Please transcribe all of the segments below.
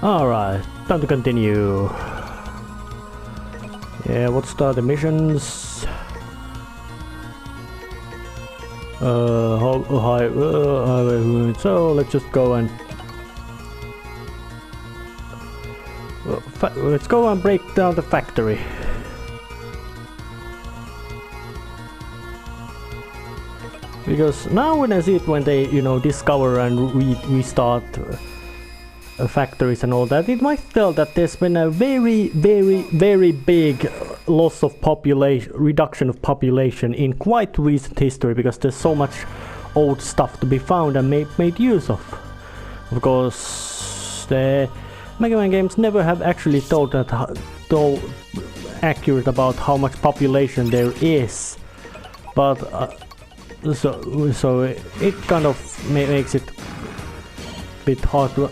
Alright, time to continue. Yeah, what's the missions? So let's just go and let's go and break down the factory. Because now when I see it, when they, you know, discover and restart factories and all that, it might tell that there's been a very big loss of population, reduction of population in quite recent history, because there's so much old stuff to be found and made use of. Of course, the Megaman games never have actually told accurate about how much population there is, but so it kind of makes it a bit hard to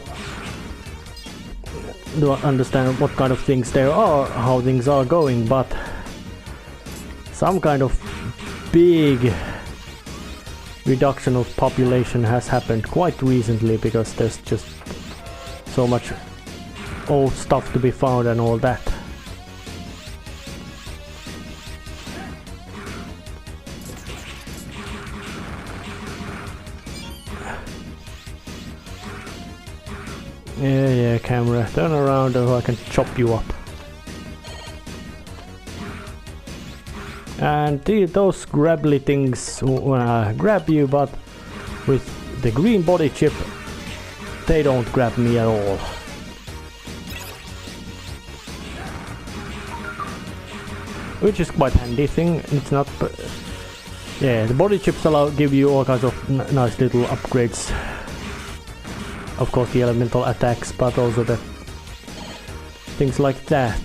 understand what kind of things there are, how things are going, but some kind of big reduction of population has happened quite recently, because there's just so much old stuff to be found and all that. Yeah, camera, turn around or I can chop you up. And those grabbly things grab you, but with the green body chip, they don't grab me at all. Which is quite handy thing. It's not, yeah, the body chips give you all kinds of nice little upgrades. Of course, the elemental attacks, but also the things like that.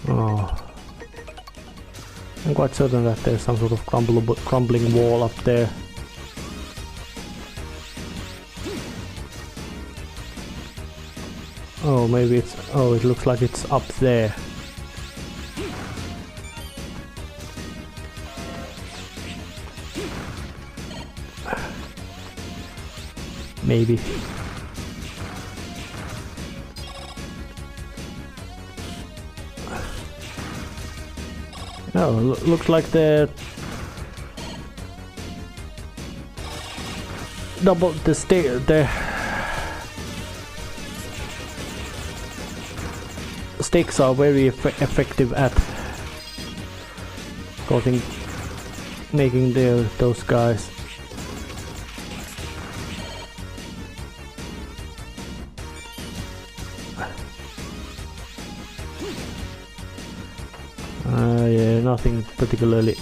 Oh, I'm quite certain that there's some sort of crumbling wall up there. Oh, maybe it's... oh, it looks like it's up there. Maybe. No, looks like the stakes are very effective at making those guys. Yeah, nothing particularly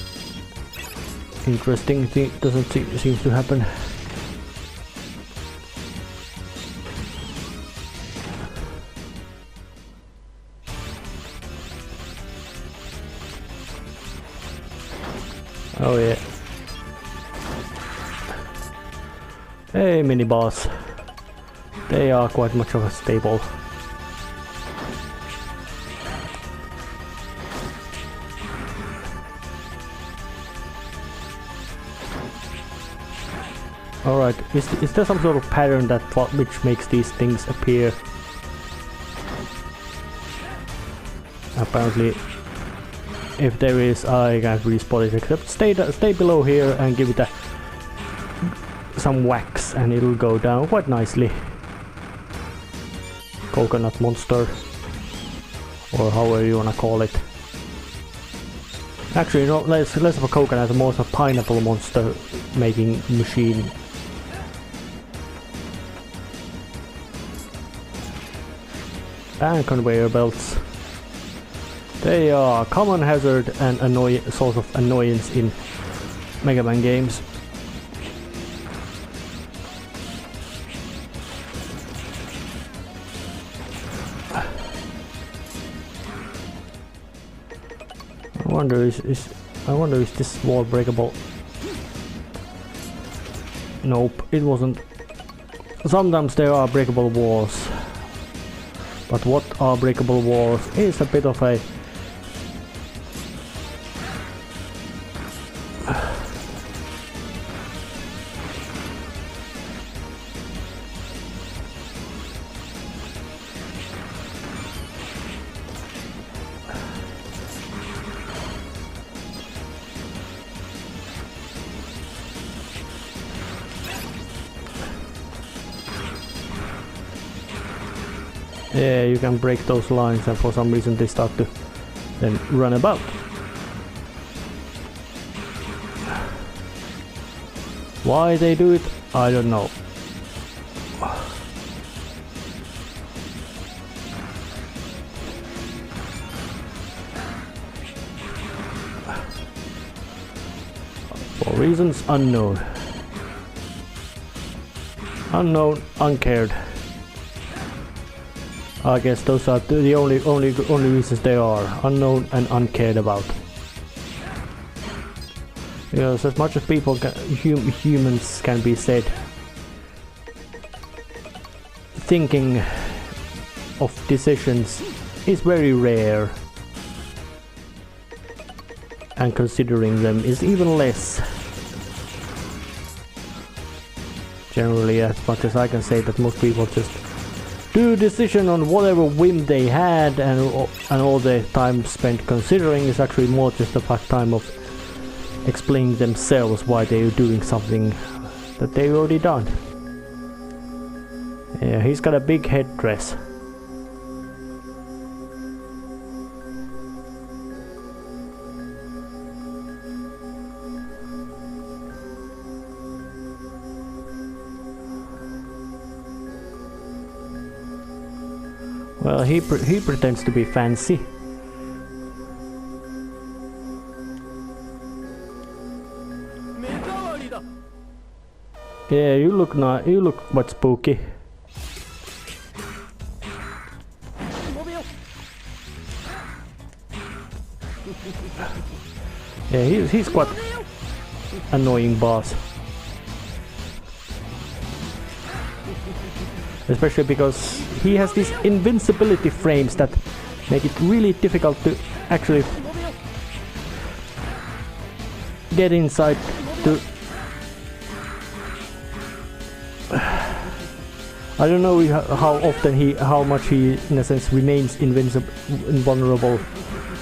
interesting doesn't seem to happen. Oh yeah. Hey, mini boss. They are quite much of a staple. Alright, is there some sort of pattern which makes these things appear? Apparently, if there is, I can't really spot it, except stay below here and give it some wax and it'll go down quite nicely. Coconut monster, or however you wanna call it. Actually, no, less of a coconut, more of a pineapple monster making machine. And conveyor belts. They are a common hazard and source of annoyance in Megaman games. I wonder is this wall breakable? Nope, it wasn't. Sometimes there are breakable walls. But what are breakable walls is a bit of a Yeah, you can break those lines and for some reason they start to then run about. Why they do it, I don't know. For reasons unknown. Unknown, uncared. I guess those are the only reasons they are. Unknown and uncared about. Because as much as people humans can be said, thinking of decisions is very rare. And considering them is even less. Generally, as much as I can say that most people just do a decision on whatever whim they had, and all the time spent considering is actually more just a time of explaining themselves why they are doing something that they already done. Yeah, he's got a big headdress. Well, he pretends to be fancy. Yeah, you look quite spooky. Yeah, he's quite annoying boss. Especially because he has these invincibility frames that make it really difficult to actually get inside to... I don't know how much he in a sense remains invulnerable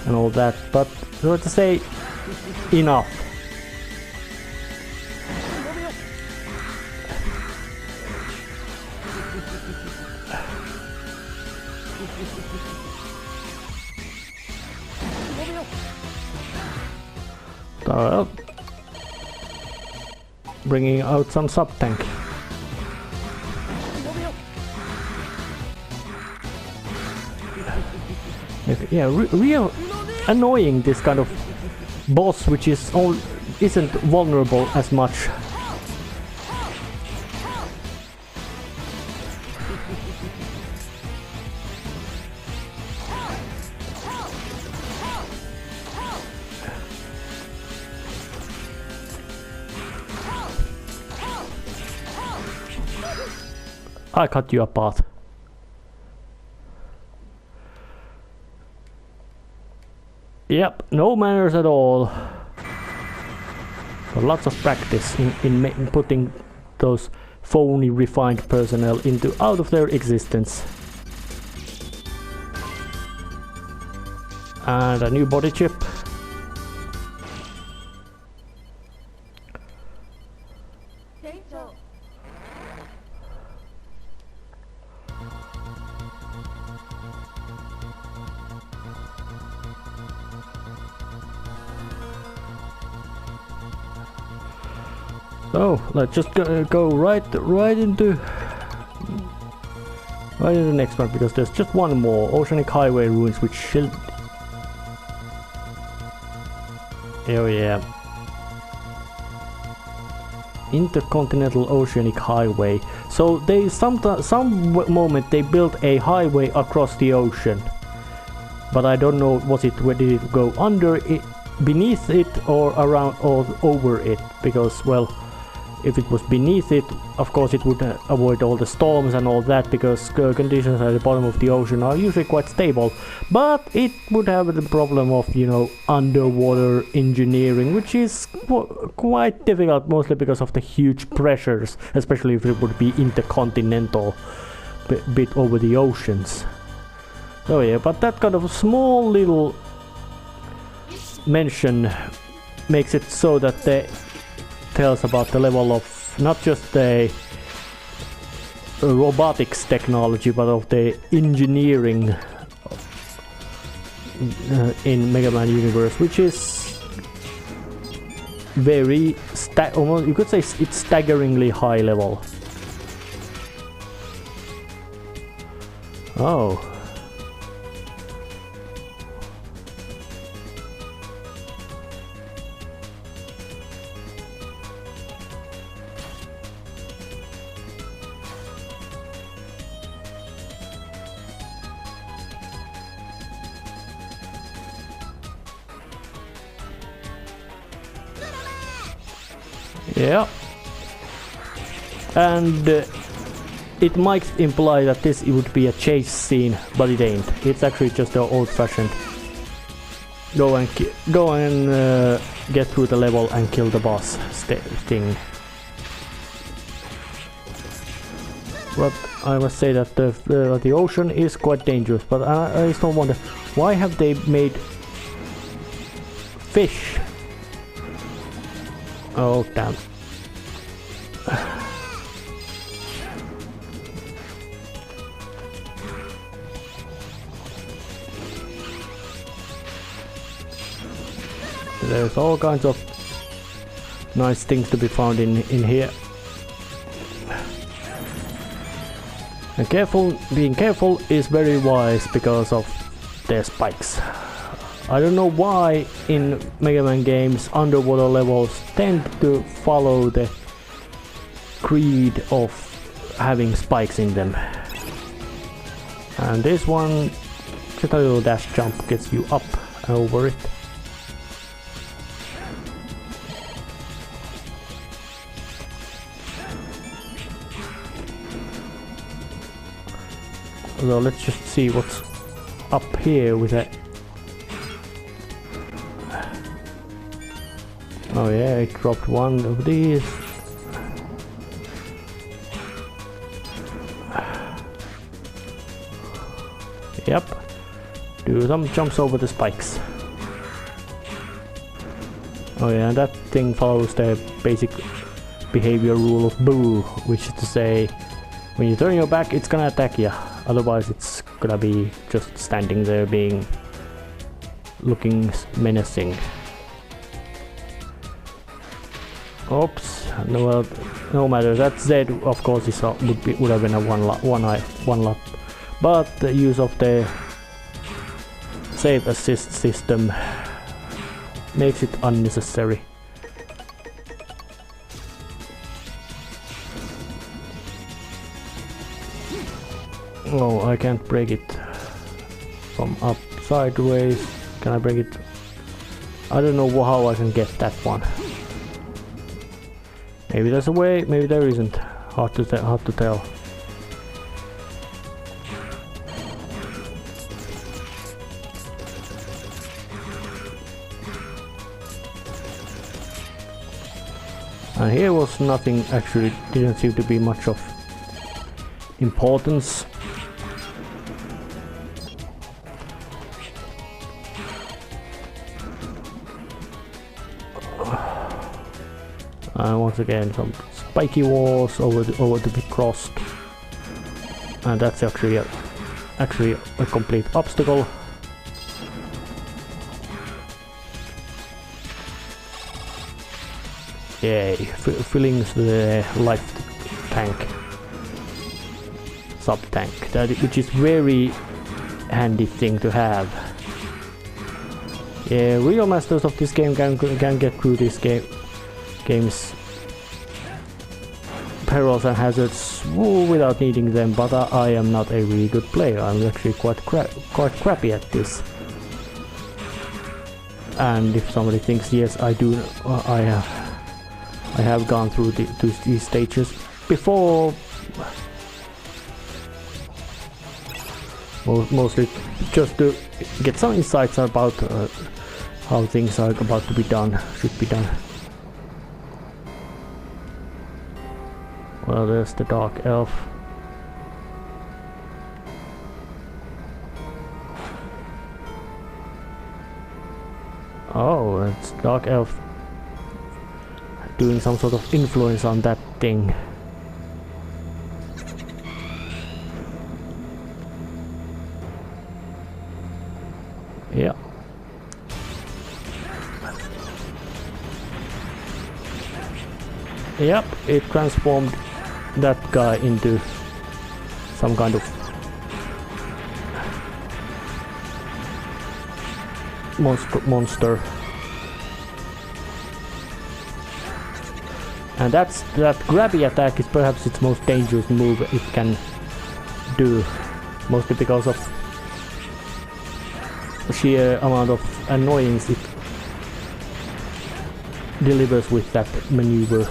and all that, but let's say enough. Bringing out some sub-tank. Yeah, real annoying, this kind of boss which isn't vulnerable as much. I cut you apart. Yep, no manners at all. But lots of practice in putting those phony refined personnel out of their existence. And a new body chip. So let's just go right into the next one, because there's just one more Oceanic Highway ruins, which should... Oh yeah. Intercontinental Oceanic Highway. So they some moment they built a highway across the ocean, but I don't know, where did it go under it, beneath it, or around, or over it? Because, well, if it was beneath it, of course it would avoid all the storms and all that, because conditions at the bottom of the ocean are usually quite stable. But it would have the problem of, you know, underwater engineering, which is quite difficult, mostly because of the huge pressures, especially if it would be intercontinental, bit over the oceans. So yeah, but that kind of small little mention makes it so that they tells about the level of not just the robotics technology, but of the engineering in Megaman universe, which is very almost you could say it's staggeringly high level. Oh. Yeah, and it might imply that this would be a chase scene, but it ain't. It's actually just an old-fashioned go and get through the level and kill the boss thing. But I must say that the ocean is quite dangerous. But I just don't wonder why have they made fish. Oh damn. There's all kinds of nice things to be found in here. And being careful is very wise because of their spikes. I don't know why in Mega Man games underwater levels tend to follow the creed of having spikes in them. And this one, just a little dash jump gets you up and over it. So let's just see what's up here with that. Oh yeah, it dropped one of these. Yep. Do some jumps over the spikes. Oh yeah, and that thing follows the basic behavior rule of boo, which is to say, when you turn your back, it's gonna attack you. Otherwise, it's gonna be just standing there looking menacing. Oops, no matter. That Z, of course, would have been a one lap. But the use of the save assist system makes it unnecessary. Oh, I can't break it from up sideways. Can I break it? I don't know how I can get that one. Maybe there's a way, maybe there isn't. Hard to tell. And here was nothing, actually didn't seem to be much of importance. And once again some spiky walls over to be crossed, and that's actually a complete obstacle. Yay, filling the life tank, sub tank, which is very handy thing to have. Yeah, real masters of this game can get through this game's perils and hazards without needing them, but I am not a really good player. I'm actually quite crappy at this. And if somebody thinks yes, I do, I have gone through these stages before. Mostly just to get some insights about how things are about to be done, should be done. Well, there's the Dark Elf. Oh, it's Dark Elf doing some sort of influence on that thing. Yeah. Yep, it transformed that guy into some kind of monster. And that grabby attack is perhaps its most dangerous move it can do, mostly because of the sheer amount of annoyance it delivers with that maneuver.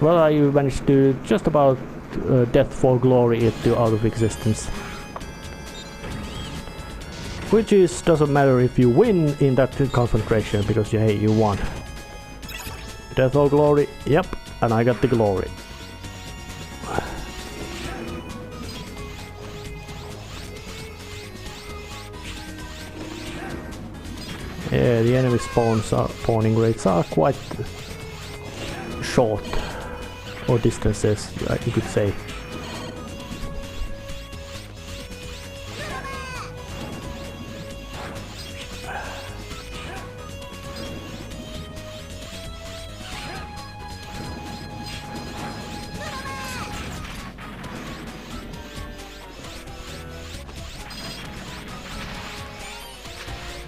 Well, I managed to just about death for glory it to out of existence. Which doesn't matter if you win in that confrontation, because hey, you won. Death or glory, yep, and I got the glory. Yeah, the enemy spawning rates are quite short, or distances, you could say.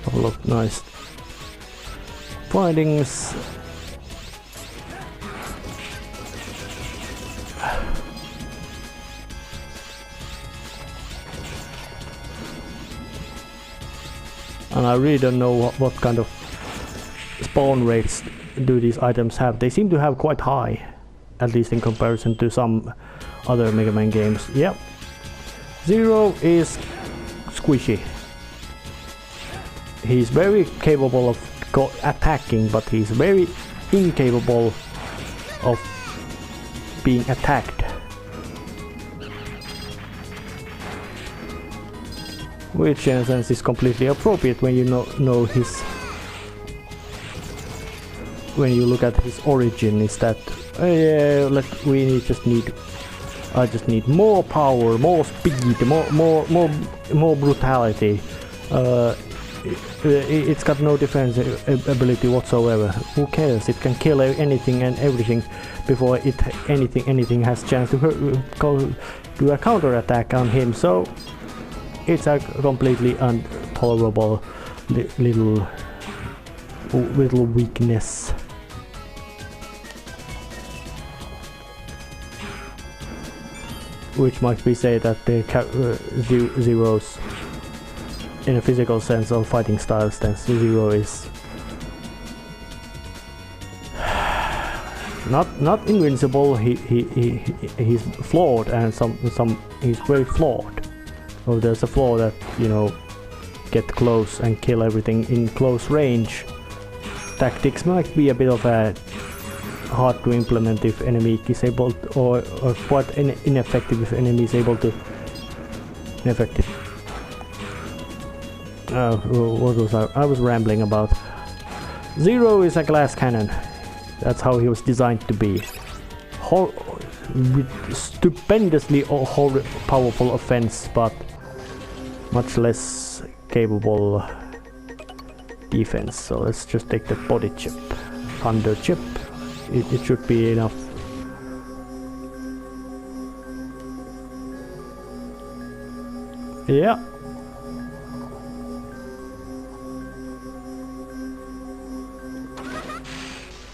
Couple of nice findings. And I really don't know what kind of spawn rates do these items have. They seem to have quite high, at least in comparison to some other Mega Man games. Yep. Zero is squishy. He's very capable of attacking, but he's very incapable of being attacked. Which in a sense is completely appropriate when you know his... when you look at his origin, is that I just need more power, more speed, more brutality. It's got no defense ability whatsoever. Who cares? It can kill anything and everything before anything has chance to do a counter attack on him. So it's a completely intolerable little weakness. Which might be said that the Zero's, in a physical sense or fighting style sense, Zero is not invincible. He's flawed, and he's very flawed. So there's a flaw that, you know, get close and kill everything in close range. Tactics might be a bit of a hard to implement if enemy is able to, or quite ineffective if enemy is able to. Ineffective. What was I was rambling about. Zero is a glass cannon. That's how he was designed to be. With stupendously powerful offense, but much less capable defense. So let's just take the body chip, thunder chip. It should be enough. Yeah.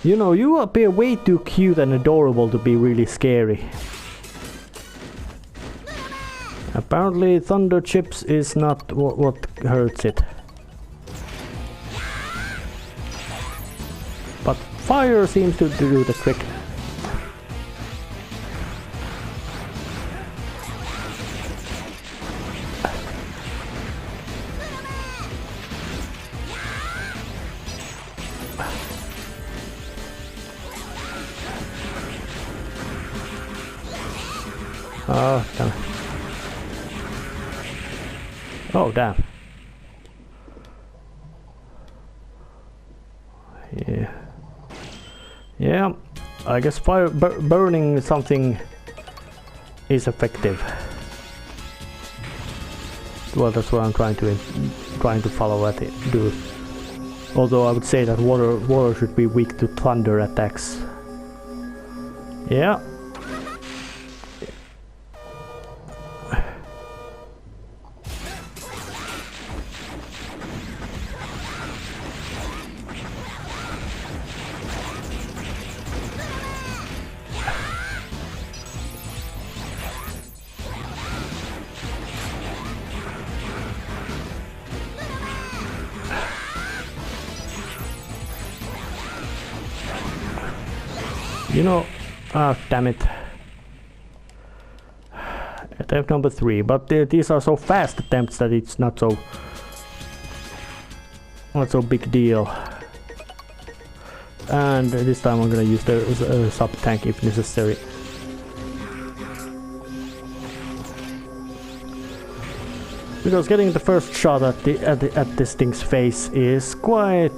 You know, you appear way too cute and adorable to be really scary. Apparently thunder chips is not what hurts it. But fire seems to do the trick. Oh, damn. Oh, damn. Yeah. Yeah. I guess burning something is effective. Well, that's what I'm trying to follow at it, do. Although I would say that water should be weak to thunder attacks. Yeah. You know, damn it. Attempt number 3, but these are so fast attempts that it's not so big deal. And this time I'm gonna use the sub tank if necessary. Because getting the first shot at this thing's face is quite.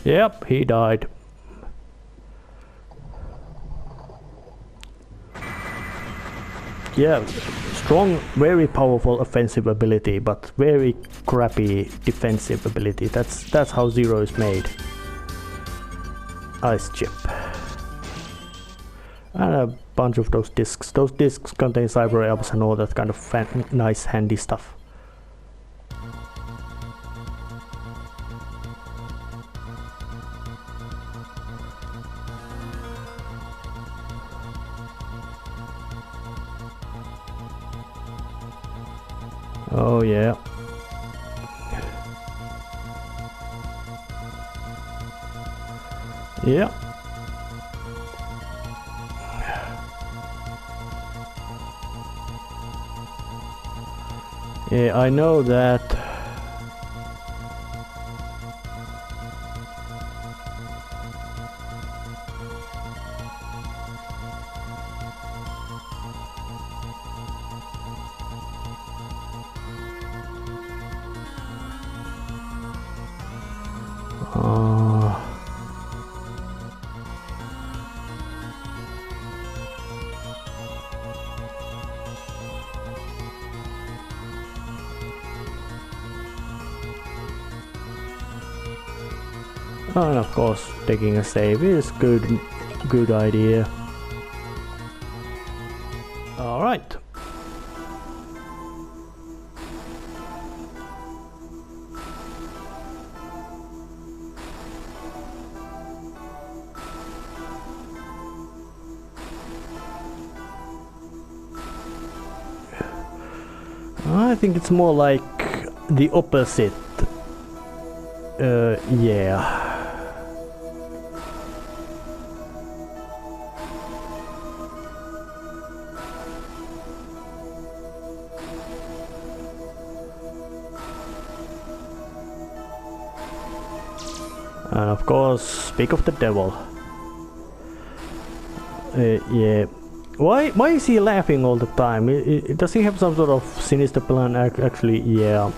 Yep, he died. Yeah, strong, very powerful offensive ability, but very crappy defensive ability. That's how Zero is made. Ice chip. And a bunch of those discs. Those discs contain cyber elves and all that kind of nice handy stuff. Oh yeah. Yeah. Yeah, I know that. And of course, taking a save is good idea. All right. I think it's more like the opposite. Yeah. And of course, speak of the devil. Yeah. Why is he laughing all the time? Does he have some sort of sinister plan? Actually, yeah.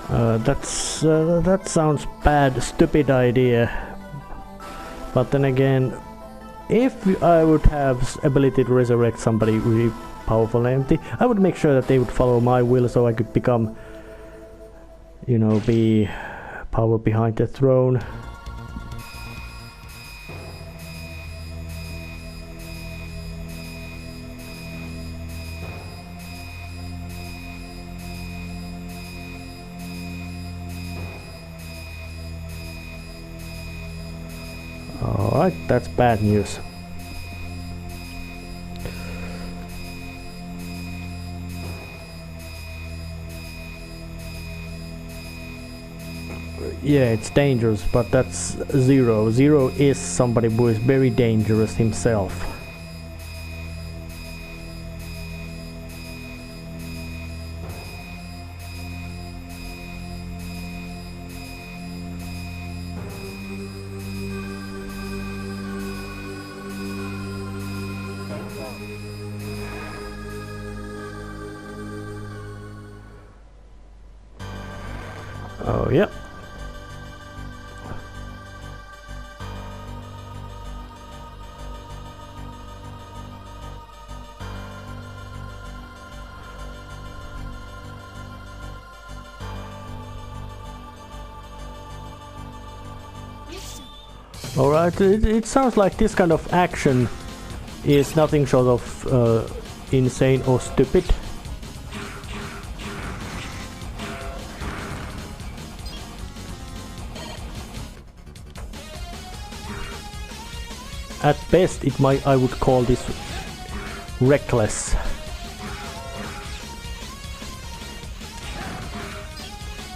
That sounds bad, stupid idea. But then again, if I would have ability to resurrect somebody really powerful and empty, I would make sure that they would follow my will so I could become, you know, be power behind the throne. Alright, that's bad news. Yeah, it's dangerous, but that's Zero. Zero is somebody who is very dangerous himself. Oh, yeah. Alright, it sounds like this kind of action is nothing short of insane or stupid. At best, I would call this reckless.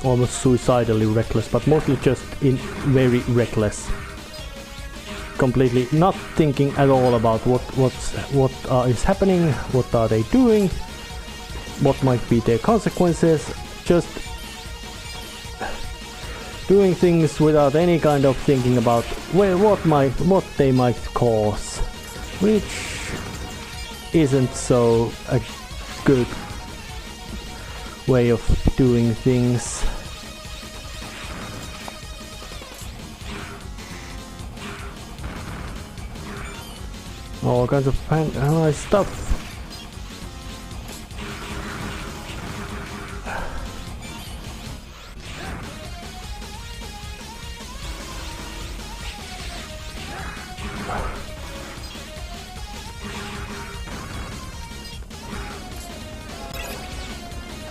Almost suicidally reckless, but mostly just very reckless. Completely not thinking at all about what is happening, what are they doing, what might be their consequences. Just doing things without any kind of thinking about what they might cause, which isn't so a good way of doing things. All kinds of nice stuff.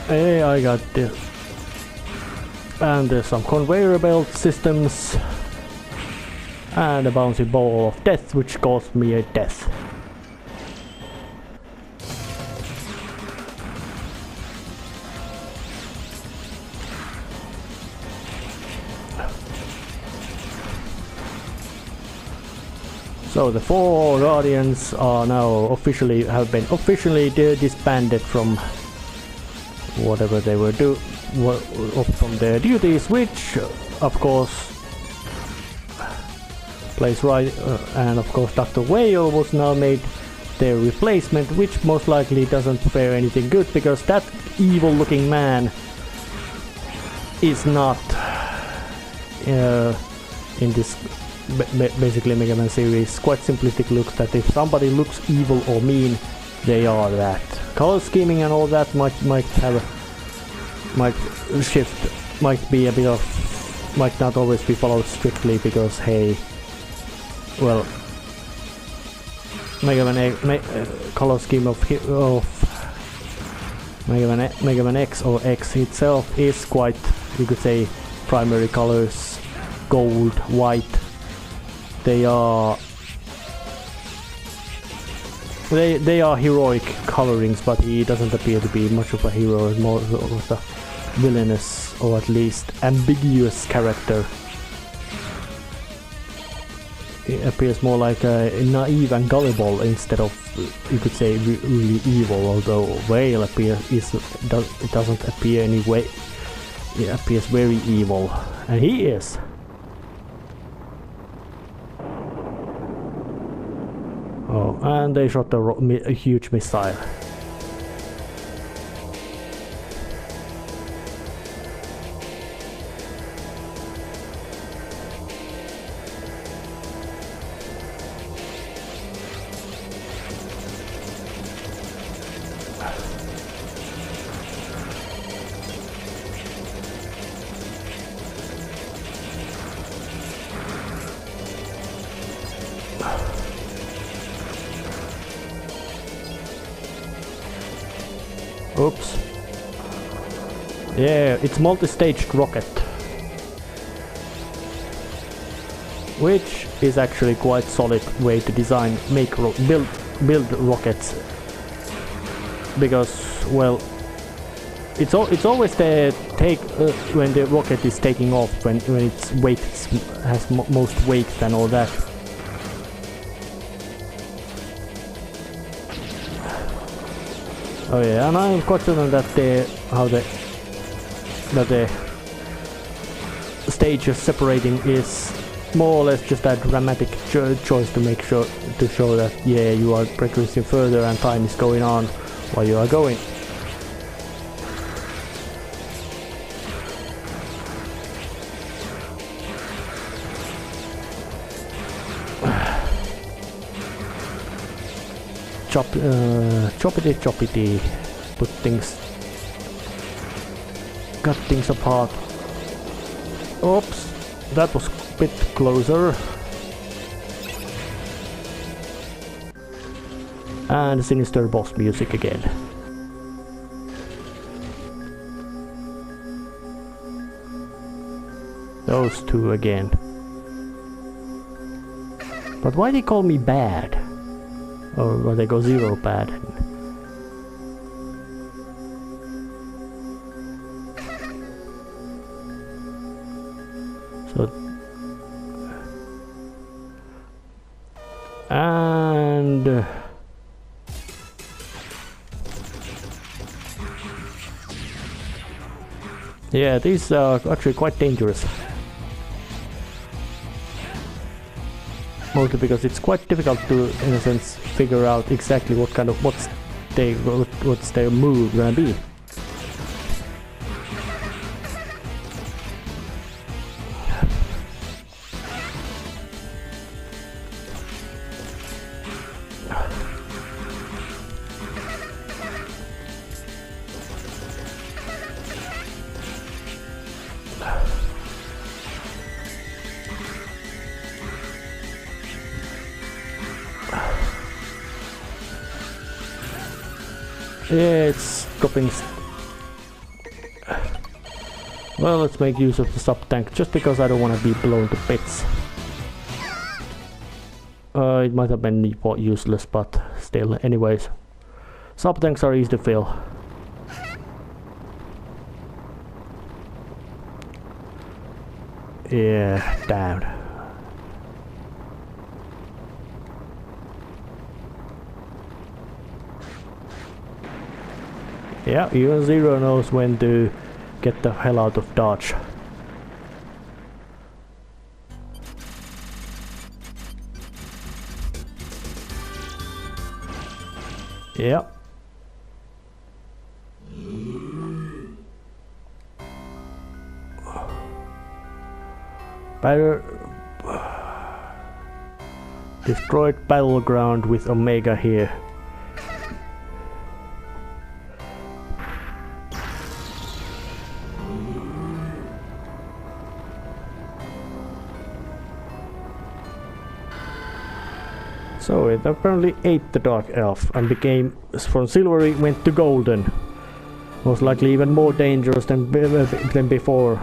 Hey, I got this. And there's some conveyor belt systems. And a bouncy ball of death, which caused me a death. So the 4 Guardians are now have been officially disbanded from whatever they were from their duties, which of course plays right, and of course Dr. Whale was now made their replacement, which most likely doesn't fare anything good, because that evil looking man is not in this basically Megaman series. Quite simplistic looks that if somebody looks evil or mean, they are that. Color scheming and all that might be a bit of, might not always be followed strictly, because hey, well, color scheme of Megaman X or X itself is quite, you could say, primary colors, gold, white. They are heroic colorings, but he doesn't appear to be much of a hero, more of a villainous or at least ambiguous character. He appears more like a naive and gullible instead of, you could say, really evil. Although Whale doesn't appear any way. He appears very evil, and he is. Oh, and they shot a huge missile. Oops. Yeah, it's multi-staged rocket. Which is actually quite solid way to design, build rockets. Because, well, it's always the take when the rocket is taking off, when its weight has most weight and all that. Oh yeah, and I'm confident that the stage is separating is more or less just a dramatic choice to make sure to show that yeah, you are progressing further and time is going on while you are going. Choppity, cut things apart. Oops, that was a bit closer. And sinister boss music again. Those two again. But why they call me bad? Or they go zero bad. So and yeah, these are actually quite dangerous. Mostly because it's quite difficult to, in a sense, figure out exactly what kind of what's their move gonna be. Yeah, it's dropping. Well, let's make use of the sub-tank, just because I don't want to be blown to bits. It might have been useless, but still. Anyways, sub-tanks are easy to fill. Yeah, down. Yeah, even Zero knows when to get the hell out of dodge. Yeah. Destroyed battleground with Omega here. So it apparently ate the Dark Elf and became, from silvery, went to golden. Most likely even more dangerous than before.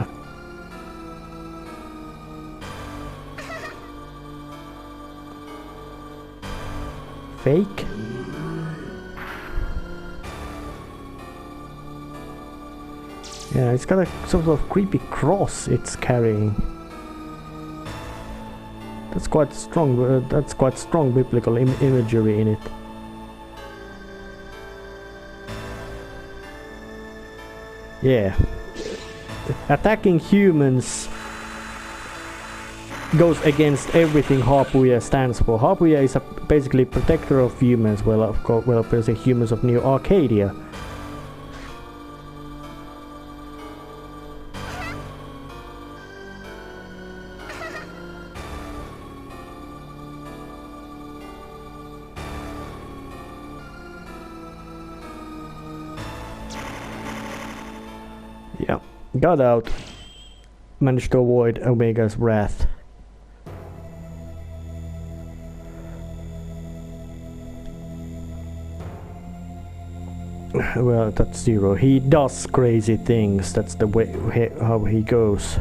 Fake? Yeah, it's got a sort of creepy cross it's carrying. That's quite strong. That's quite strong biblical imagery in it. Yeah, attacking humans goes against everything Harpuya stands for. Harpuya is basically protector of humans. Well, of course, basically humans of New Arcadia. Yeah, got out. Managed to avoid Omega's wrath. Well, that's Zero. He does crazy things. That's the way how he goes.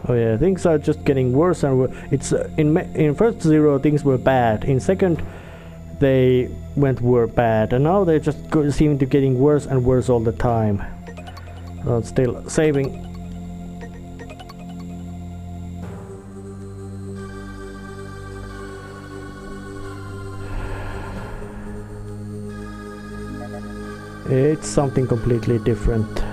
Oh yeah, things are just getting worse and worse. It's in first Zero things were bad. In second, they were bad, and now they just seem to getting worse and worse all the time. Well, still saving. It's something completely different.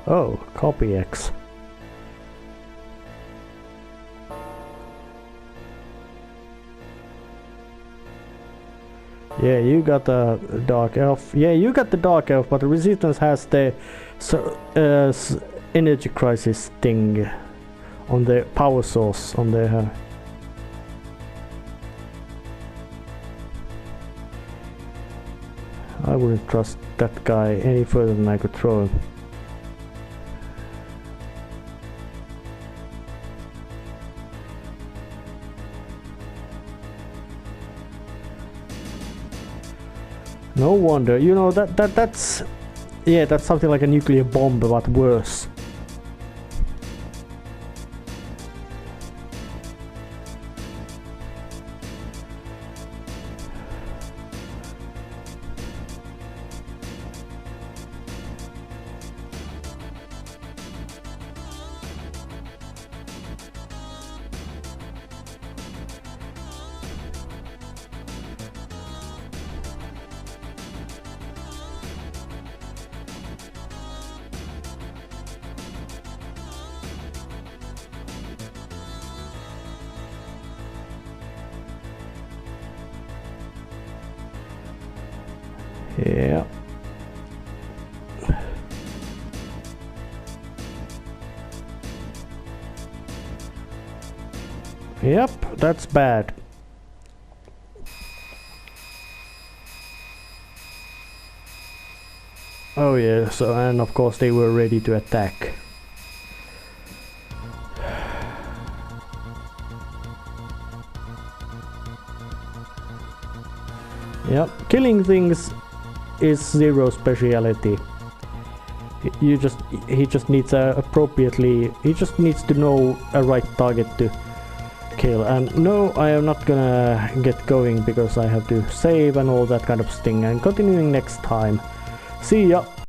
Oh, copy X. Yeah, you got the Dark Elf. Yeah, you got the Dark Elf, but the Resistance has the energy crisis thing on the power source on the. I wouldn't trust that guy any further than I could throw him. No wonder, you know that's yeah, that's something like a nuclear bomb but worse. Yeah. Yep, that's bad. Oh yeah, so and of course they were ready to attack. Yep, killing things is Zero's speciality. He just needs he just needs to know a right target to kill. And no, I am not gonna get going because I have to save and all that kind of thing, and continuing next time. See ya!